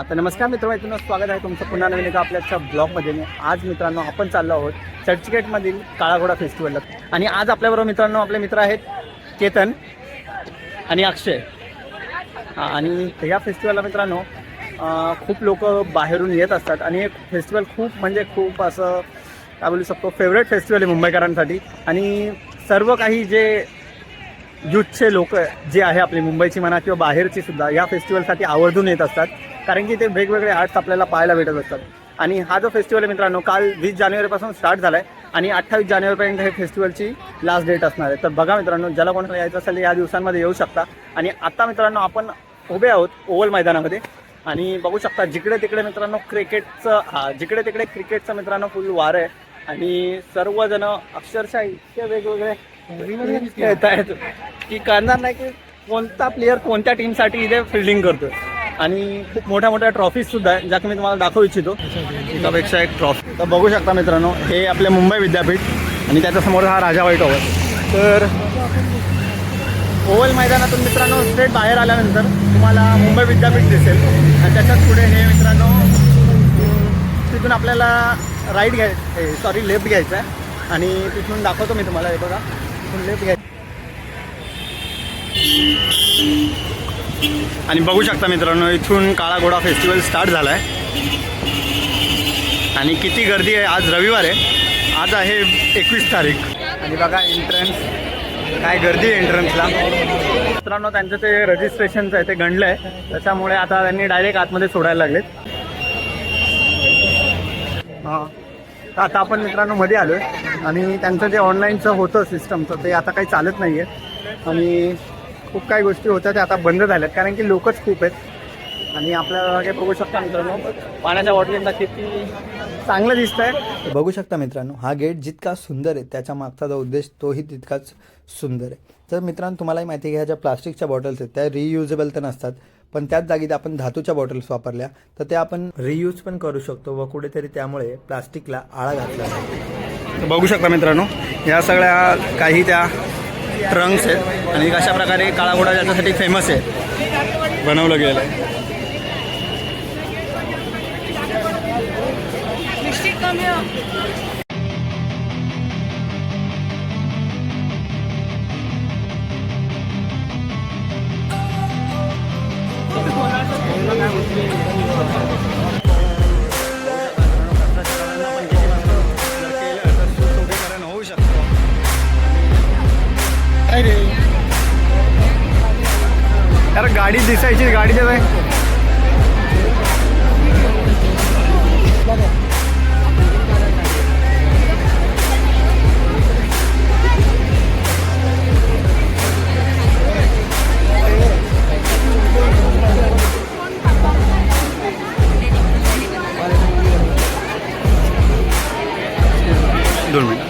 तर नमस्कार मित्रांनो, स्वागत आहे तुमचं पुन्हा नवीन एका आपल्याच्या ब्लॉगमध्ये. आज मित्रांनो आपण चाललो आहोत चर्चगेटमधील काळा घोडा फेस्टिवलला. आणि आज आपल्याबरोबर मित्रांनो आपले मित्र आहेत केतन आणि अक्षय. आणि या फेस्टिवलला मित्रांनो खूप लोक बाहेरून येत असतात आणि एक फेस्टिवल खूप असं काय बोलू शकतो फेवरेट फेस्टिवल आहे मुंबईकरांसाठी. आणि सर्व काही जे यूथचे लोक जे आहे आपली मुंबईची म्हणा किंवा बाहेरची सुद्धा या फेस्टिवलसाठी आवर्जून येत असतात, कारण की ते वेगवेगळे आर्ट्स आपल्याला पाहायला भेटत असतात. आणि हा जो फेस्टिवल आहे मित्रांनो काल 20 जानेवारीपासून स्टार्ट झाला आहे आणि 28 जानेवारीपर्यंत हे फेस्टिवलची लास्ट डेट असणार आहे. तर बघा मित्रांनो, ज्याला कोणाला यायचं असेल या दिवसांमध्ये येऊ शकता. आणि आता मित्रांनो आपण उभे आहोत ओव्हल मैदानामध्ये आणि बघू शकता जिकडे तिकडे मित्रांनो क्रिकेटचं मित्रांनो फुल वार आहे. आणि सर्वजण अक्षरशः इतके वेगवेगळे खेळत आहेत की कळणार नाही की कोणता प्लेयर कोणत्या टीमसाठी इथे फिल्डिंग करतो. आणि खूप मोठ्या ट्रॉफीज सुद्धा आहेत ज्या की मी तुम्हाला दाखवू इच्छितो. एकापेक्षा एक ट्रॉफी. तर बघू शकता मित्रांनो, हे आपले मुंबई विद्यापीठ आणि त्याच्यासमोर हा राजा व्हाईट ओव्हल. तर ओव्हल मैदानातून मित्रांनो स्ट्रेट बाहेर आल्यानंतर तुम्हाला मुंबई विद्यापीठ दिसेल आणि त्याच्याच पुढे हे मित्रांनो तिथून आपल्याला लेफ्ट घ्यायचं आहे आणि तिथून दाखवतो मी तुम्हाला. हे बघा तिथून लेफ्ट घ्यायचं आणि बघू शकता मित्रांनो इथून काळा घोडा फेस्टिवल स्टार्ट झाला आहे. आणि किती गर्दी आहे. आज रविवार आहे, आज आहे 21 तारीख. आणि बघा एंट्रन्स काय गर्दी आहे एंट्रन्सला मित्रांनो. त्यांचं ते रजिस्ट्रेशनचं आहे ते गणलं आहे, त्याच्यामुळे आता त्यांनी डायरेक्ट आतमध्ये सोडायला लागलेत. हां, तर आता आपण मित्रांनो मध्ये आलो आहे आणि त्यांचं जे ऑनलाईनचं होतं सिस्टमचं ते आता काही चालत नाही आहे. आणि खूप काही गोष्टी होत्या त्या आता बंद झाल्यात कारण की लोकच खूप आहेत. आणि आपल्याला हे बघू शकता मित्रांनो पाण्याच्या बॉटलींना किती चांगलं दिसतं आहे. बघू शकता मित्रांनो, हा गेट जितका सुंदर आहे त्याच्या मागचा जो उद्देश तोही तितकाच सुंदर आहे. तर मित्रांनो तुम्हालाही माहिती आहे की ह्या ज्या प्लास्टिकच्या बॉटल्स आहेत त्या रियुजेबल तर नसतात, पण त्याच जागी आपण धातूच्या बॉटल्स वापरल्या तर त्या आपण रियूज पण करू शकतो व कुठेतरी त्यामुळे प्लास्टिकला आळा घातला जातो. तर बघू शकता मित्रांनो या सगळ्या काही त्या ट्रंक्स आहेत आणि कशा प्रकारे काळा घोडा ज्याच्यासाठी फेमस आहे बनवलं गेलं आहे. होऊ शकतो. यार गाडी दिसायची, गाडीच्या काय दोन मिनिट.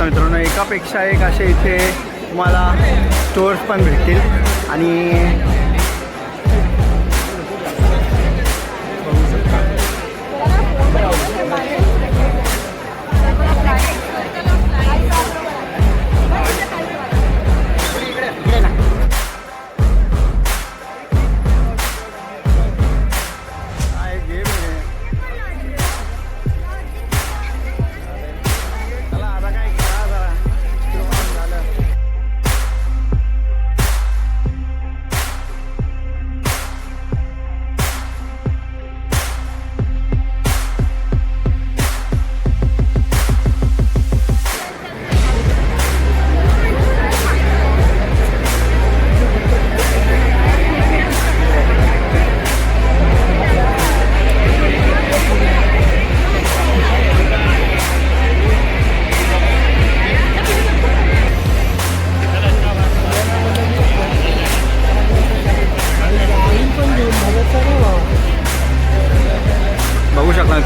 मित्रांनो एकापेक्षा एक असे इथे तुम्हाला स्टोअर्स पण भेटतील. आणि बघू शकता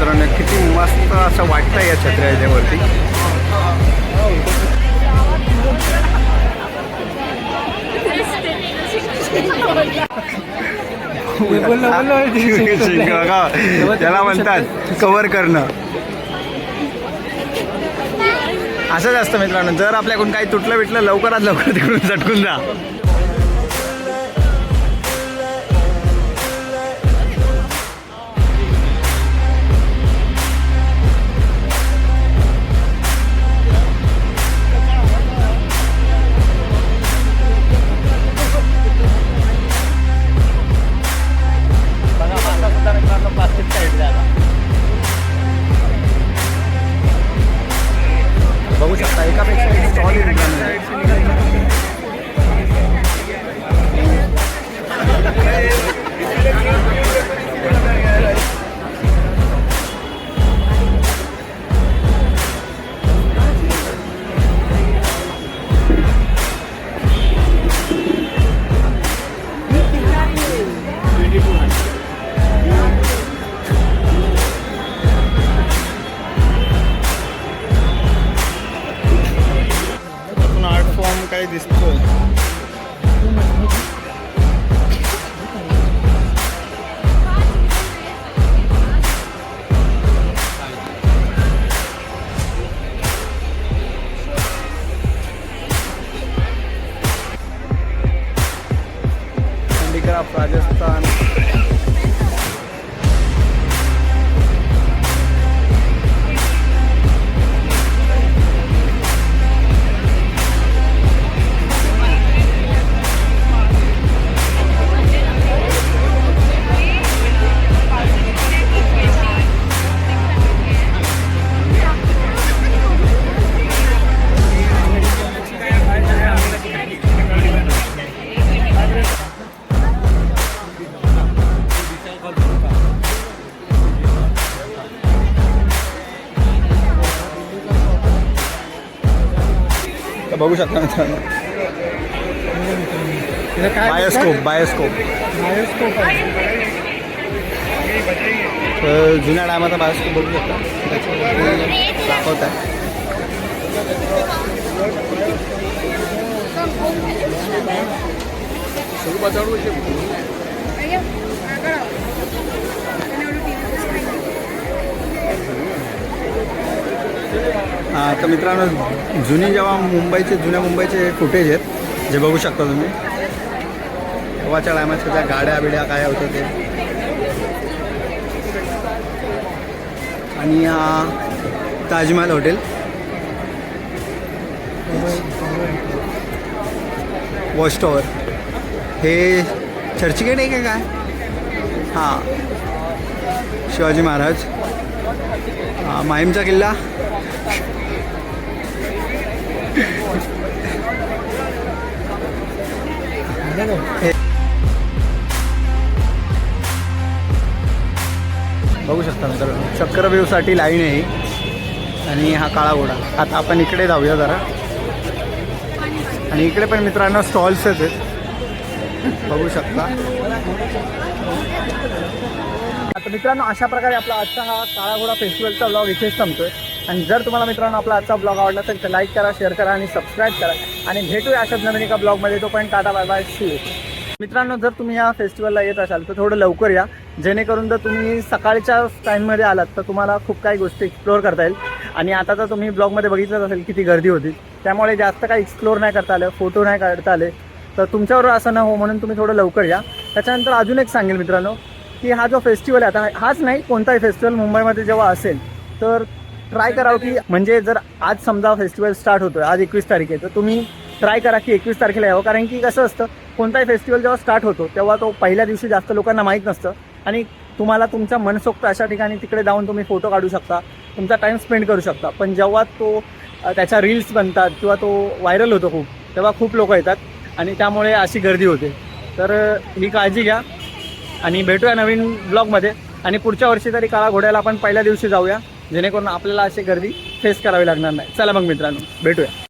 मित्रांनो, किती मस्त असं वाटतं या छत्र्या याच्यावरती. त्याला म्हणतात कव्हर करणं. असंच असतं मित्रांनो, जर आपल्याकडून काही तुटलं बिटलं लवकरात लवकर तिकडून झटकून जा. बघू शकता एकापेक्षा एक स्टॉल आर्ट फॉर्म काही दिसतोय. हँडीक्राफ्ट राजस्थान. बघू शकता मित्रांनो, बायोस्कोप तर जुन्या टायमाचा बायोस्कोप बघू शकता. दाखवत आहे तर मित्रांनो, जुन्या मुंबईचे फुटेज आहेत जे बघू शकता तुम्ही. तेव्हाच्या टायमाच्या त्या गाड्या बिड्या काय होत्या ते. आणि ताजमहल हॉटेल, वॉच टॉवर, हे चर्चगेट आहे का काय? हां, शिवाजी महाराज, माहीमचा किल्ला, बघू शकता मित्रांनो, चक्रव्यूहसाठी लाईन आहे. आणि हा काळा घोडा. आता आपण इकडे जाऊया जरा. आणि इकडे पण मित्रांनो स्टॉल्सच आहेत, बघू शकता. आता मित्रांनो, अशा प्रकारे आपला आजचा हा काळा घोडा फेस्टिवलचा ब्लॉग इथेच संपतोय. आणि जर तुम्हाला मित्रांनो आपला आजचा ब्लॉग आवडला असेल तर लाईक करा, शेअर करा आणि सबस्क्राईब करा. आणि भेटूया अशाच नवीन एका ब्लॉगमध्ये. तो पण tata bye bye, see you. मित्रांनो, जर तुम्ही या फेस्टिवलला येत असाल तर थोडं लवकर या, जेणेकरून जर तुम्ही सकाळच्या टाईममध्ये आलात तर तुम्हाला खूप काही गोष्टी एक्सप्लोअर करता येईल. आणि आता तर तुम्ही ब्लॉगमध्ये बघितलंच असेल किती गर्दी होती, त्यामुळे जास्त काही एक्सप्लोअर नाही करता आलं, फोटो नाही काढता आले. तर तुमच्यावर असं न हो म्हणून तुम्ही थोडं लवकर या. त्याच्यानंतर अजून एक सांगेल मित्रांनो, की हा जो फेस्टिवल आहे, आता हाच नाही कोणताही फेस्टिवल मुंबईमध्ये जेव्हा असेल तर ट्राय करावं की, म्हणजे जर आज समजा फेस्टिवल स्टार्ट होतो आहे, आज 21 तारीख आहे, तर तुम्ही ट्राय करा की 21 तारखेला यावं. कारण की कसं असतं, कोणताही फेस्टिवल जेव्हा स्टार्ट होतो तेव्हा तो पहिल्या दिवशी जास्त लोकांना माहीत नसतं. आणि तुम्हाला तुमच्या मनसोक्त अशा ठिकाणी तिकडे जाऊन तुम्ही फोटो काढू शकता, तुमचा टाईम स्पेंड करू शकता. पण जेव्हा तो त्याच्या रील्स बनतात किंवा तो व्हायरल होतो खूप, तेव्हा खूप लोक येतात आणि त्यामुळे अशी गर्दी होते. तर ही काळजी घ्या आणि भेटूया नवीन ब्लॉगमध्ये. आणि पुढच्या वर्षी तरी काळा घोड्याला आपण पहिल्या दिवशी जाऊया, जेणेकरून आपल्याला अशी गर्दी फेस करावी लागणार नाही. चला मग मित्रांनो, भेटूया.